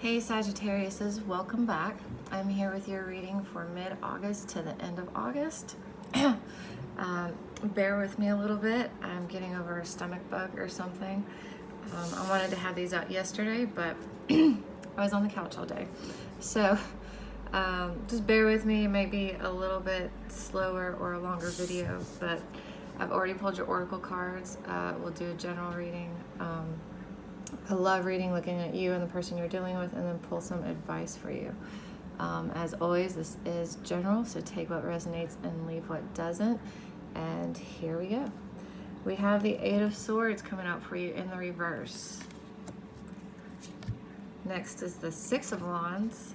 Hey Sagittariuses, welcome back. I'm here with your reading for mid-August to the end of August. Bear with me a little bit. I'm getting over a stomach bug or something. I wanted to have these out yesterday, but I was on the couch all day. So just bear with me. It might be a little bit slower or a longer video, but I've already pulled your oracle cards. We'll do a general reading. I love reading, looking at you and the person you're dealing with, and then pull some advice for you. As always, this is general, so take what resonates and leave what doesn't. And here we go. We have the Eight of Swords coming out for you in the reverse. Next is the Six of Wands.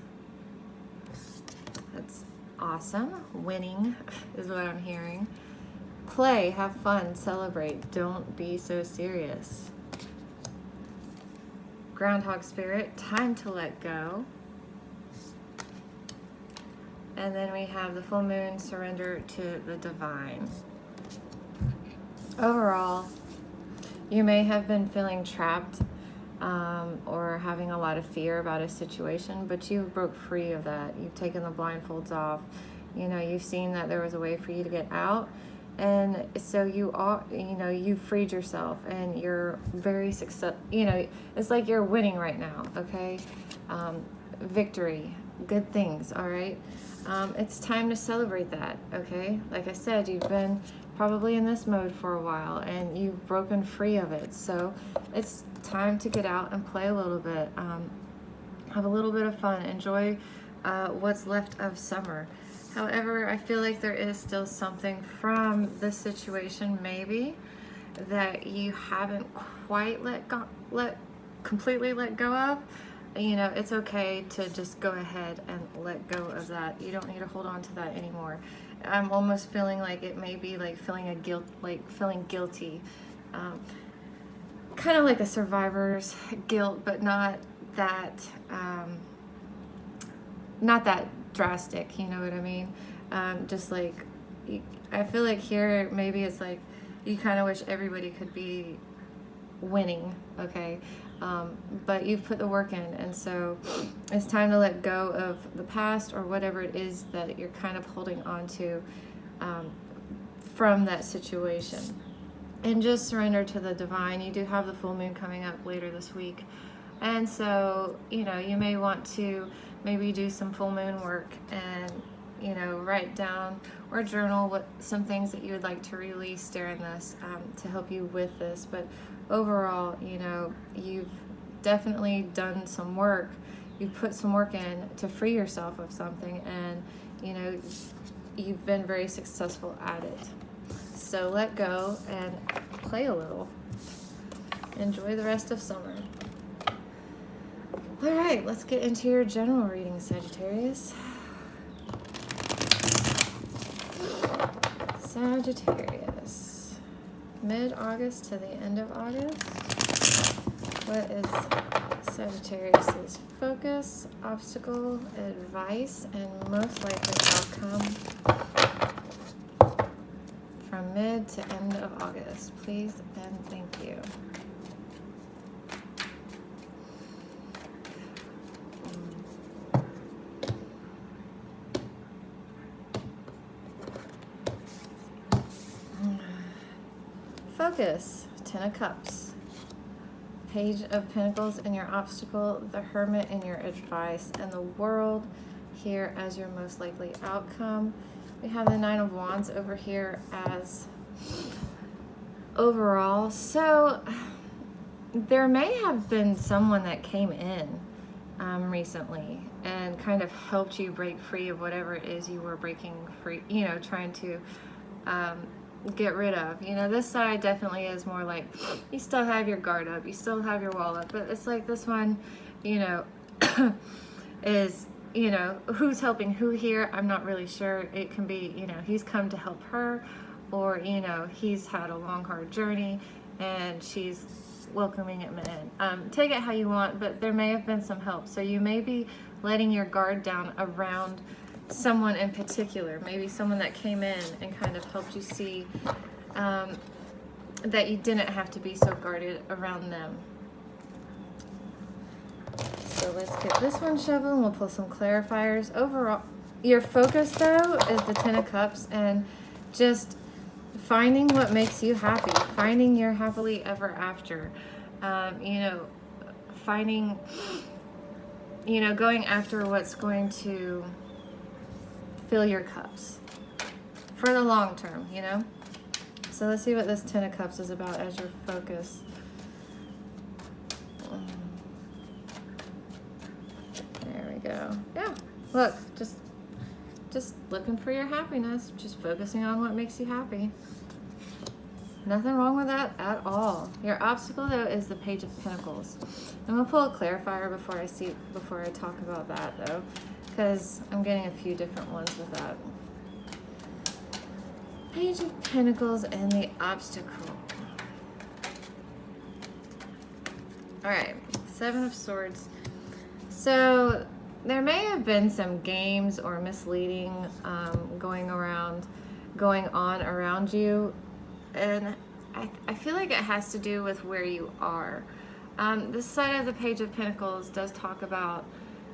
That's awesome. Winning is what I'm hearing. Play, have fun, celebrate. Don't be so serious. Groundhog Spirit, time to let go. And then we have the full moon, surrender to the divine. Overall, you may have been feeling trapped or having a lot of fear about a situation, but you broke free of that. You've taken the blindfolds off. You know, you've seen that there was a way for you to get out. And so you are, you freed yourself and you're very successful. It's like you're winning right now, okay? Victory, good things, all right? It's time to celebrate that, okay? Like I said, you've been probably in this mode for a while and you've broken free of it. So it's time to get out and play a little bit. Have a little bit of fun. Enjoy what's left of summer. However, I feel like there is still something from this situation maybe that you haven't quite completely let go of. It's okay to just go ahead and let go of that. You don't need to hold on to that anymore. I'm almost feeling like it may be like feeling guilty. Kind of like a survivor's guilt, but not that drastic, you know what I mean? Just like, I feel like here, maybe it's like, you kind of wish everybody could be winning, okay? But you've put the work in, and so it's time to let go of the past or whatever it is that you're kind of holding on to from that situation. And just surrender to the divine. You do have the full moon coming up later this week. And so, you may want to maybe do some full moon work and, write down or journal some things that you would like to release during this to help you with this. But overall, you've definitely done some work. You've put some work in to free yourself of something, and, you've been very successful at it. So let go and play a little. Enjoy the rest of summer. All right, let's get into your general reading, Sagittarius. Sagittarius, mid-August to the end of August. What is Sagittarius's focus, obstacle, advice, and most likely outcome from mid to end of August? Please and thank you. Focus, Ten of Cups, Page of Pentacles in your obstacle, the Hermit in your advice, and the World here as your most likely outcome. We have the Nine of Wands over here as overall. So there may have been someone that came in recently and kind of helped you break free of whatever it is you were breaking free, trying to get rid of. This side definitely is more like you still have your guard up, you still have your wall up, but it's like this one, is, who's helping who here, I'm not really sure. It can be, he's come to help her, or, he's had a long, hard journey and she's welcoming him in. Take it how you want, but there may have been some help. So you may be letting your guard down around someone in particular, maybe someone that came in and kind of helped you see that you didn't have to be so guarded around them. So let's get this one shoveled and we'll pull some clarifiers. Overall, your focus though is the Ten of Cups and just finding what makes you happy, finding your happily ever after. You know, finding, you know, going after what's going to fill your cups for the long term, you know? So let's see what this Ten of Cups is about as your focus. There we go. Yeah, look, just looking for your happiness, just focusing on what makes you happy. Nothing wrong with that at all. Your obstacle though is the Page of Pentacles. I'm gonna pull a clarifier before I talk about that though, because I'm getting a few different ones with that. Page of Pentacles and the obstacle. All right, Seven of Swords. So there may have been some games or misleading going on around you, and I feel like it has to do with where you are. This side of the Page of Pentacles does talk about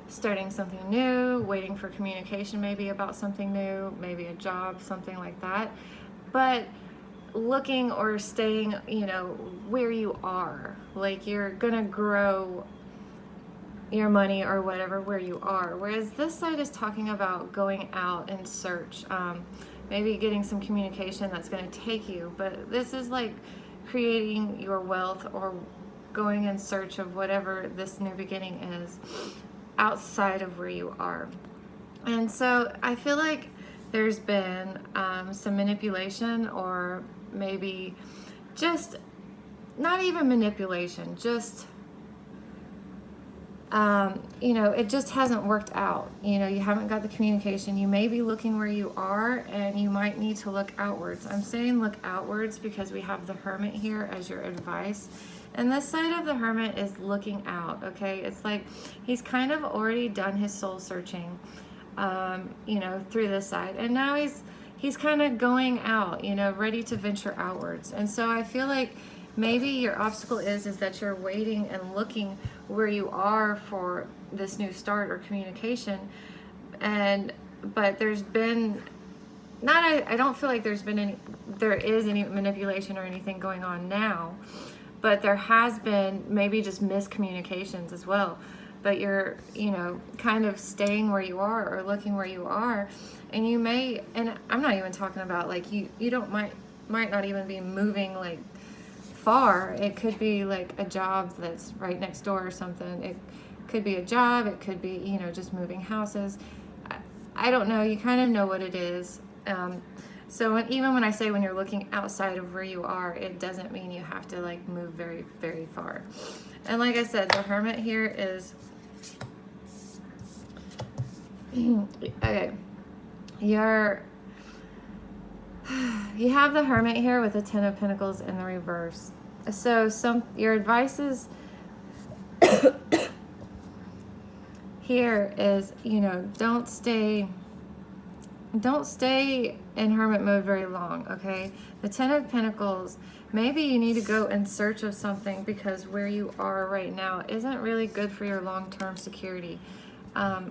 starting something new, waiting for communication maybe about something new, maybe a job, something like that. But looking or staying, you know, where you are, like you're gonna grow your money or whatever where you are. Whereas this side is talking about going out in search, maybe getting some communication that's gonna take you. But this is like creating your wealth or going in search of whatever this new beginning is outside of where you are. And so I feel like there's been some manipulation, or maybe just not even manipulation, just you know, it just hasn't worked out. You know, you haven't got the communication. You may be looking where you are and you might need to look outwards. I'm saying look outwards because we have the Hermit here as your advice. And this side of the Hermit is looking out, okay? It's like he's kind of already done his soul searching, you know, through this side. And now he's kind of going out, you know, ready to venture outwards. And so I feel like maybe your obstacle is that you're waiting and looking where you are for this new start or communication. But there's been I don't feel like there is any manipulation or anything going on now, but there has been maybe just miscommunications as well. But you're, you know, kind of staying where you are or looking where you are, and you may, and I'm not even talking about like you might not even be moving like far. It could be like a job that's right next door or something. It could be a job, it could be, you know, just moving houses. I don't know, you kind of know what it is. So even when I say when you're looking outside of where you are, it doesn't mean you have to like move very, very far. And like I said, the Hermit here is, okay, you have the Hermit here with the Ten of Pentacles in the reverse. So your advice is here is, you know, don't stay in Hermit mode very long, okay? The Ten of Pentacles, maybe you need to go in search of something because where you are right now isn't really good for your long-term security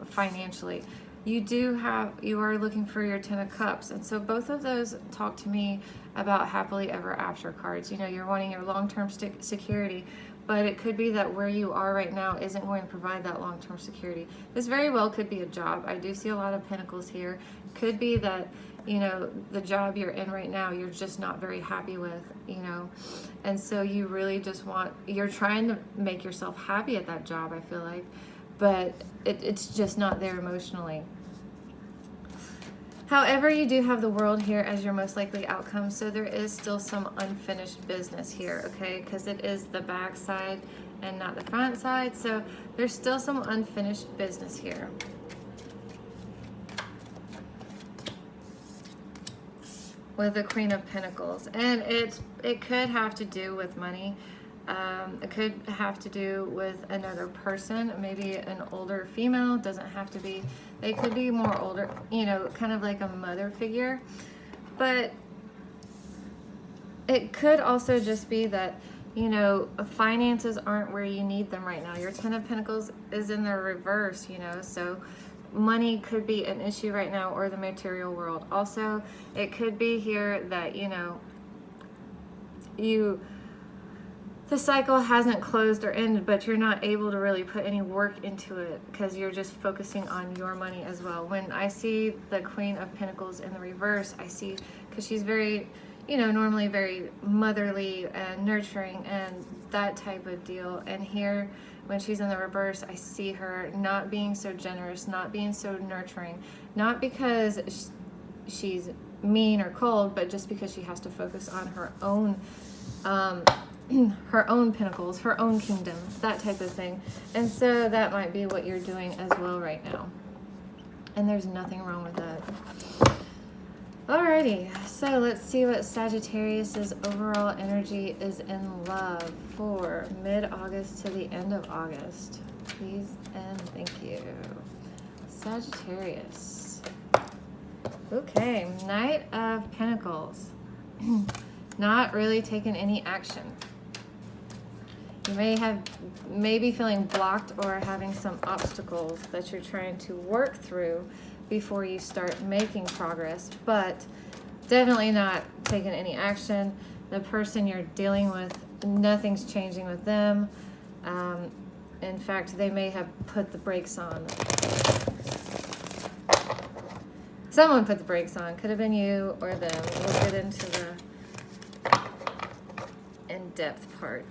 financially. You are looking for your Ten of Cups, and so both of those talk to me about happily ever after cards. You know, you're wanting your long-term security, but it could be that where you are right now isn't going to provide that long-term security. This very well could be a job. I do see a lot of pentacles here. Could be that, you know, the job you're in right now, you're just not very happy with, you know, and so you really just you're trying to make yourself happy at that job, I feel like, but it's just not there emotionally. However, you do have the World here as your most likely outcome, so there is still some unfinished business here, okay? Because it is the back side and not the front side, so there's still some unfinished business here. With the Queen of Pentacles, and it could have to do with money. It could have to do with another person, maybe an older female. Doesn't have to be. They could be more older, you know, kind of like a mother figure. But it could also just be that you know, finances aren't where you need them right now. Your Ten of Pentacles is in the reverse, you know, so money could be an issue right now, or the material world. Also, it could be here that, you know, the cycle hasn't closed or ended, but you're not able to really put any work into it because you're just focusing on your money as well. When I see the Queen of Pentacles in the reverse, I see, because she's very, you know, normally very motherly and nurturing and that type of deal. And here, when she's in the reverse, I see her not being so generous, not being so nurturing, not because she's mean or cold, but just because she has to focus on her own her own pentacles, her own kingdom, that type of thing. And so that might be what you're doing as well right now. And there's nothing wrong with that. Alrighty, so let's see what Sagittarius's overall energy is in love for mid-August to the end of August. Please and thank you. Sagittarius. Okay, Knight of Pentacles. Not really taking any action. You may be feeling blocked or having some obstacles that you're trying to work through before you start making progress, but definitely not taking any action. The person you're dealing with, nothing's changing with them. In fact, they may have put the brakes on. Someone put the brakes on. Could have been you or them. We'll get into the in-depth part.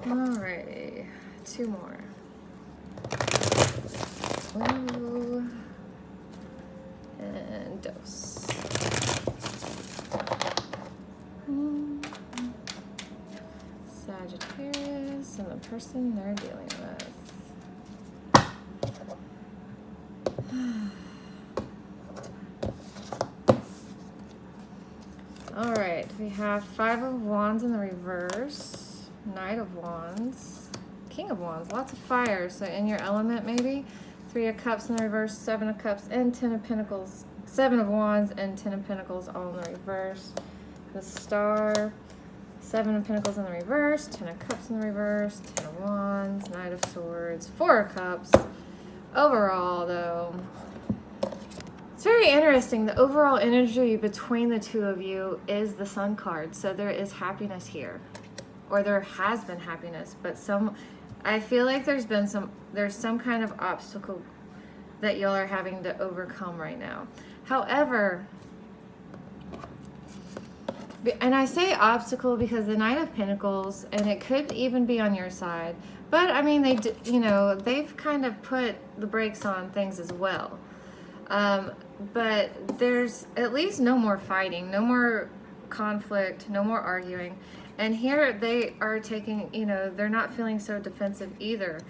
Alrighty, two more. Ooh. And dose. Sagittarius and the person they're dealing with. All right, we have Five of Wands in the reverse, Knight of Wands, King of Wands, lots of fire. So in your element, maybe Three of Cups in the reverse, Seven of Cups, and Ten of Pentacles. Seven of Wands and Ten of Pentacles all in the reverse. The Star, Seven of Pentacles in the reverse, Ten of Cups in the reverse, Ten of Wands, Knight of Swords, Four of Cups. Overall, though, it's very interesting. The overall energy between the two of you is the Sun card. So there is happiness here, or there has been happiness, but I feel like there's some kind of obstacle that y'all are having to overcome right now. However, and I say obstacle because the Knight of Pentacles, and it could even be on your side, but I mean, they've kind of put the brakes on things as well. But there's at least no more fighting, no more conflict, no more arguing. And here they are taking, they're not feeling so defensive either.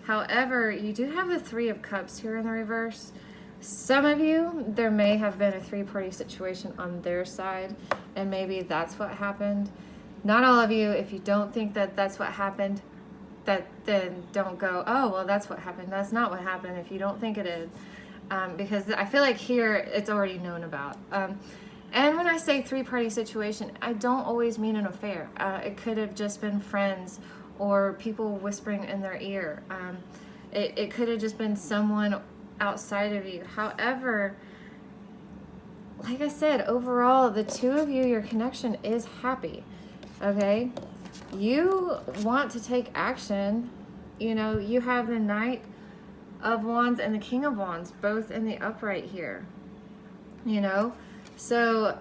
However, you do have the Three of Cups here in the reverse. Some of you, there may have been a three-party situation on their side, and maybe that's what happened. Not all of you. If you don't think that that's what happened, then don't go, oh, well, that's what happened. That's not what happened if you don't think it is. Because I feel like here it's already known about. And when I say three-party situation, I don't always mean an affair. It could have just been friends or people whispering in their ear. It could have just been someone outside of you. However, like I said, overall, the two of you, your connection is happy, okay? You want to take action. You have the Knight of Wands and the King of Wands both in the upright here, so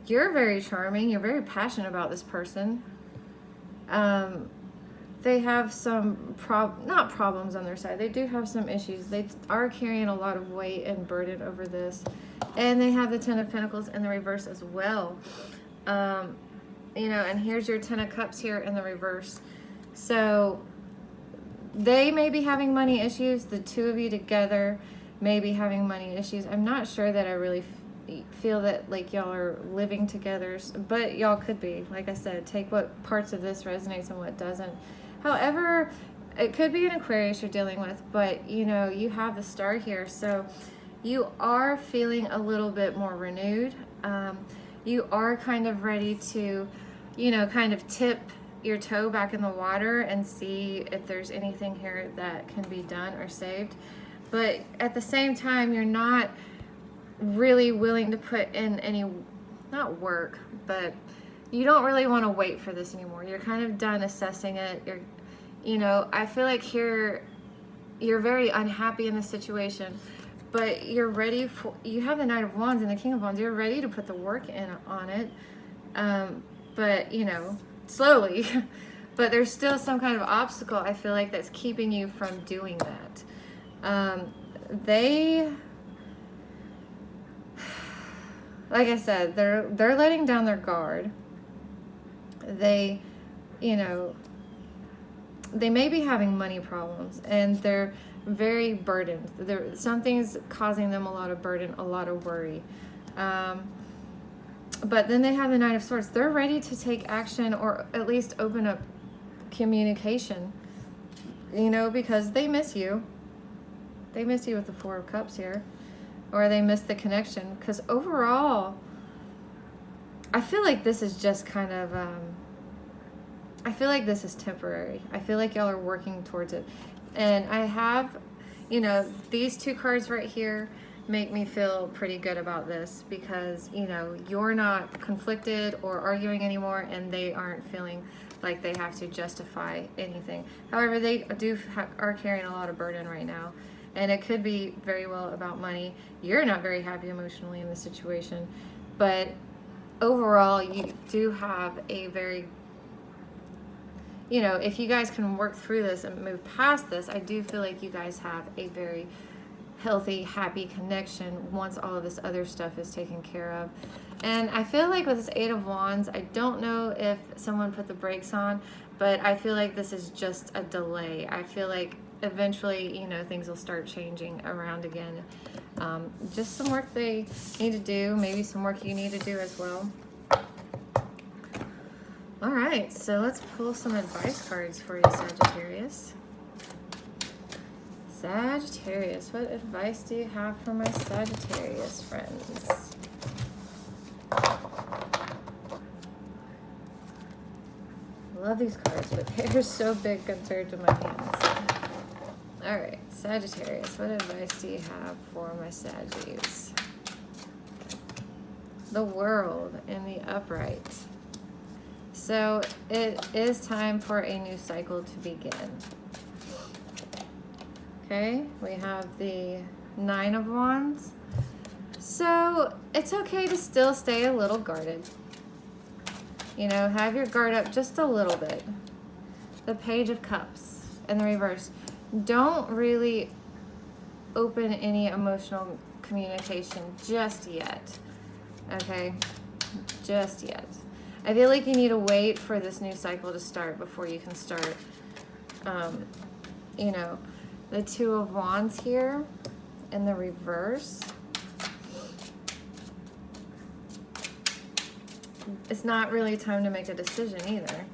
you're very charming, you're very passionate about this person. They have some not problems on their side, they do have some issues. They are carrying a lot of weight and burden over this, and they have the Ten of Pentacles in the reverse as well. And here's your Ten of Cups here in the reverse. So they may be having money issues. The two of you together may be having money issues. I'm not sure that I really feel that like y'all are living together, but y'all could be. Like I said, take what parts of this resonates and what doesn't. However, it could be an Aquarius you're dealing with, but you have the Star here, so you are feeling a little bit more renewed. you are kind of ready to, you know, kind of tip your toe back in the water and see if there's anything here that can be done or saved. But at the same time, you're not really willing to put in any, not work, but you don't really want to wait for this anymore. You're kind of done assessing it. You're, you know, I feel like here you're very unhappy in the situation, but you're ready for, you have the Knight of Wands and the King of Wands. You're ready to put the work in on it. But, you know, slowly, but there's still some kind of obstacle, I feel like, that's keeping you from doing that. They, like I said, they're letting down their guard. They, you know, they may be having money problems, and they're very burdened. Something's causing them a lot of burden, a lot of worry. But then they have the Knight of Swords. They're ready to take action, or at least open up communication, you know, because they miss you. They miss you with the Four of Cups here, or they miss the connection. Because overall, I feel like this is just kind of, I feel like this is temporary. I feel like y'all are working towards it. And I have, you know, these two cards right here make me feel pretty good about this, because, you know, you're not conflicted or arguing anymore, and they aren't feeling like they have to justify anything. However, they are carrying a lot of burden right now, and it could be very well about money. You're not very happy emotionally in the situation, but overall, you do have a very, you know, if you guys can work through this and move past this, I do feel like you guys have a very healthy, happy connection once all of this other stuff is taken care of. And I feel like with this Eight of Wands, I don't know if someone put the brakes on, but I feel like this is just a delay. I feel like eventually, you know, things will start changing around again. Just some work they need to do, maybe some work you need to do as well. All right, so let's pull some advice cards for you, Sagittarius. Sagittarius, what advice do you have for my Sagittarius friends? I love these cards, but they're so big compared to my hands. All right, Sagittarius, what advice do you have for my Saggies? The World in the upright. So it is time for a new cycle to begin. Okay, we have the Nine of Wands. So it's okay to still stay a little guarded. You know, have your guard up just a little bit. The Page of Cups in the reverse. Don't really open any emotional communication just yet. Okay, just yet. I feel like you need to wait for this new cycle to start before you can start, you know, the Two of Wands here in the reverse. It's not really time to make a decision either.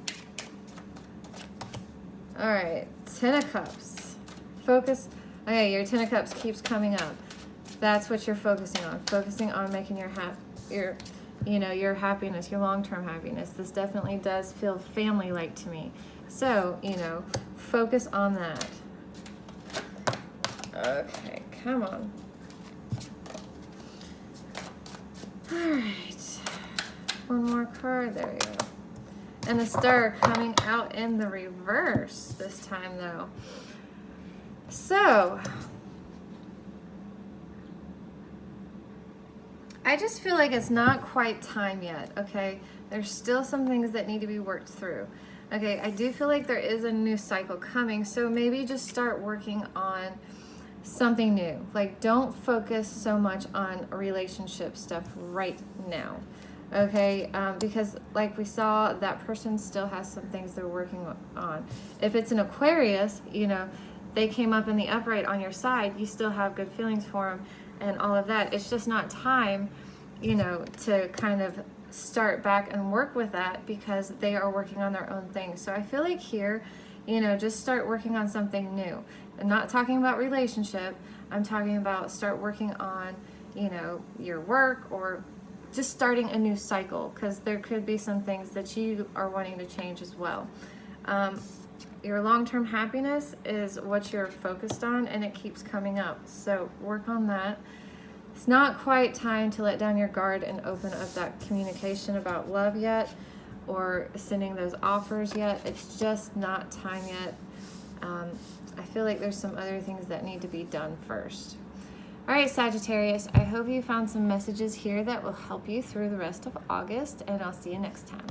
All right, Ten of Cups. Focus. Okay, your Ten of Cups keeps coming up. That's what you're focusing on. Focusing on making your happiness, your long-term happiness. This definitely does feel family-like to me. So, you know, focus on that. Okay, come on. All right. One more card. There we go. And the Star coming out in the reverse this time, though. So, I just feel like it's not quite time yet, okay? There's still some things that need to be worked through. Okay, I do feel like there is a new cycle coming, so maybe just start working on something new. Like, don't focus so much on relationship stuff right now, okay? Because like we saw, that person still has some things they're working on. If it's an Aquarius, you know, they came up in the upright on your side, you still have good feelings for them and all of that. It's just not time, you know, to kind of start back and work with that, because they are working on their own things. So I feel like here, you know, just start working on something new. I'm not talking about relationship. I'm talking about start working on, you know, your work, or just starting a new cycle, because there could be some things that you are wanting to change as well. Your long-term happiness is what you're focused on, and it keeps coming up. So work on that. It's not quite time to let down your guard and open up that communication about love yet, or sending those offers yet. It's just not time yet. I feel like there's some other things that need to be done first. All right, Sagittarius, I hope you found some messages here that will help you through the rest of August, and I'll see you next time.